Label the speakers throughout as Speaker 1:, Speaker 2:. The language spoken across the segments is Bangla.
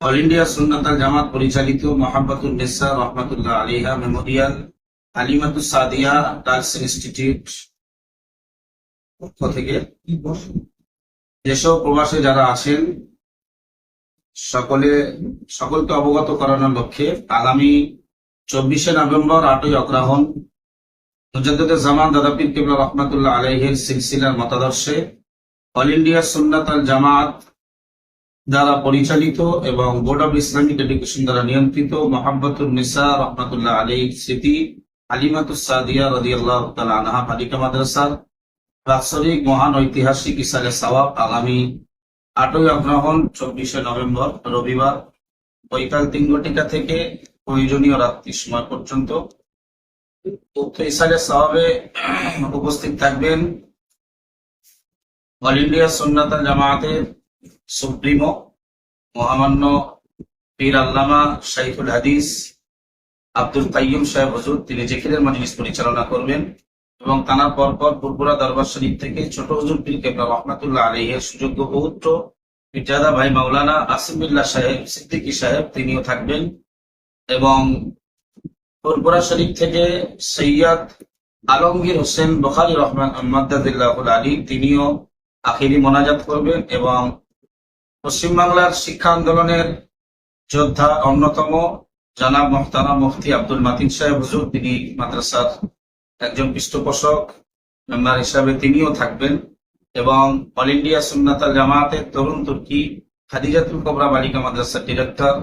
Speaker 1: অল ইন্ডিয়া সুন্নাত আল জামাত পরিচালিত Mohammadun Nesa Rahmatullah Aliha memorial Halimatus Sadia girls institute পক্ষ থেকে দেশীয় প্রবাসে যারা আছেন সকলকে অবগত করানোর লক্ষ্যে আগামী 24শে নভেম্বর 8ই অগ্রহায়ণ মুজাদ্দিদে জামান দাদা পীর কিবলা রহমাতুল্লাহ আলাইহির সিলসিলার মতাদর্শে অল ইন্ডিয়া সুন্নাত আল জামাত দ্বারা পরিচালিত এবং বোর্ড অব ইসলামিক এডুকেশন দ্বারা নিয়ন্ত্রিত মোহাম্মদুন নেসা রহমাতুল্লাহ আলাইহির স্মৃতি হালিমাতুস সাদিয়া রাদিয়াল্লাহু তাআলা আনহা বালিকা মাদ্রাসার বাৎসরিক মহান ঐতিহাসিক ইসালে সওয়াব আগামী 8ই অগ্রহায়ণ 24শে নভেম্বর রবিবার বৈকাল 3 থেকে প্রয়োজনীয় রাত্রি সময় পর্যন্ত উক্ত ইসালে সওয়াবে উপস্থিত থাকবেন অল ইন্ডিয়া সুন্নাত আল জামাতের সুপ্রিমো মহামান্য পীর আল্লামা শাইখুল হাদিস আব্দুল কাইয়ুম সাহেব হুজুর, তিনি জিকিরের মাজলিস পরিচালনা করবেন এবং তানার পরপর পুরপুরা দরবার শরীফ থেকে ছোট হুজুর পীর কেবলা রহমাতুল্লাহ আলাইহির সুযোগ্য পৌত্র পীরজাদা ভাই মাওলানা আসিফুল্লাহ সাহেব সিদ্দিকী সাহেব তিনিও থাকবেন এবং পুরপুরা শরীফ থেকে সৈয়দ আলমগীর হোসেন বুখারী রহমান মাদ্দাদিল্লাহুল আলী তিনিও আখিরি মোনাজাত করবেন এবং পশ্চিমবাংলার শিক্ষা আন্দোলনের যোদ্ধা অন্যতম জনাব মোহতারাম মুফতি আব্দুল মাতিন সাহেব হুজুর, তিনি মাদ্রাসার একজন পৃষ্ঠপোষক মেম্বার হিসাবে তিনিও থাকবেন এবং অল ইন্ডিয়া সুন্নাত আল জামাতের তরুণ তুর্কি খাদিজাতুল কুবরা বালিকা মাদ্রাসার ডিরেক্টর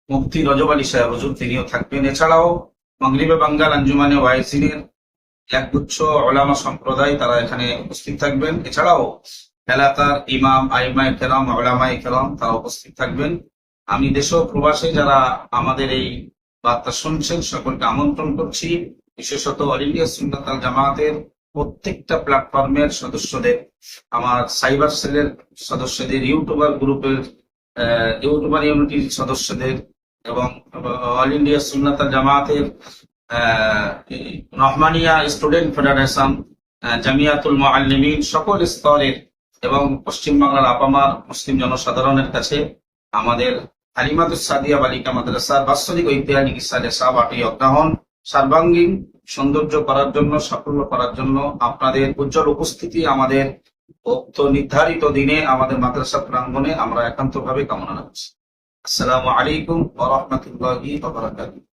Speaker 1: মুফতি রজব আলী সাহেব হুজুর, তিনিও থাকবেন। এছাড়াও মাগরিবে বাঙ্গাল আঞ্জুমানে ওয়াইসিনের একগুচ্ছ ওলামা সম্প্রদায় তারা এখানে উপস্থিত থাকবেন। এছাড়াও এলাকার ইমাম আইমায়ে কেরাম ওলামায়ে কেরাম তারা উপস্থিত থাকবেন। আমি দেশ ও প্রবাসে যারা আমাদের এই বার্তা শুনছেন সকলকে আমন্ত্রণ করছি, বিশেষত অল ইন্ডিয়া সুন্নাত আল জামাতের প্রত্যেকটা প্ল্যাটফর্মের সদস্যদের, আমার সাইবার সেলের সদস্যদের, ইউটিউবার গ্রুপের ইউটিউবার ইউনিটির সদস্যদের এবং অল ইন্ডিয়া সুন্নাত আল জামাতের রহমানিয়া স্টুডেন্ট ফেডারেশন, জামিয়াতুল মুআল্লিমিন সকল স্তরের এবং পশ্চিমবাংলার আপামার মুসলিম জনসাধারণের কাছে আমাদের হালিমাতুস সাদিয়া বালিকা মাদ্রাসার বাৎসরিক ঐতিহাসিক ইসালে সওয়াব 8ই অগ্রহায়ণ সর্বাঙ্গীন সৌন্দর্য করার জন্য, সাফল্য করার জন্য আপনাদের উজ্জ্বল উপস্থিতি আমাদের উক্ত নির্ধারিত দিনে আমাদের মাদ্রাসা প্রাঙ্গণে আমরা একান্তভাবে কামনা রাখছি। আসসালামু আলাইকুম ওয়া রাহমাতুল্লাহি ওয়া বারাকাতুহু।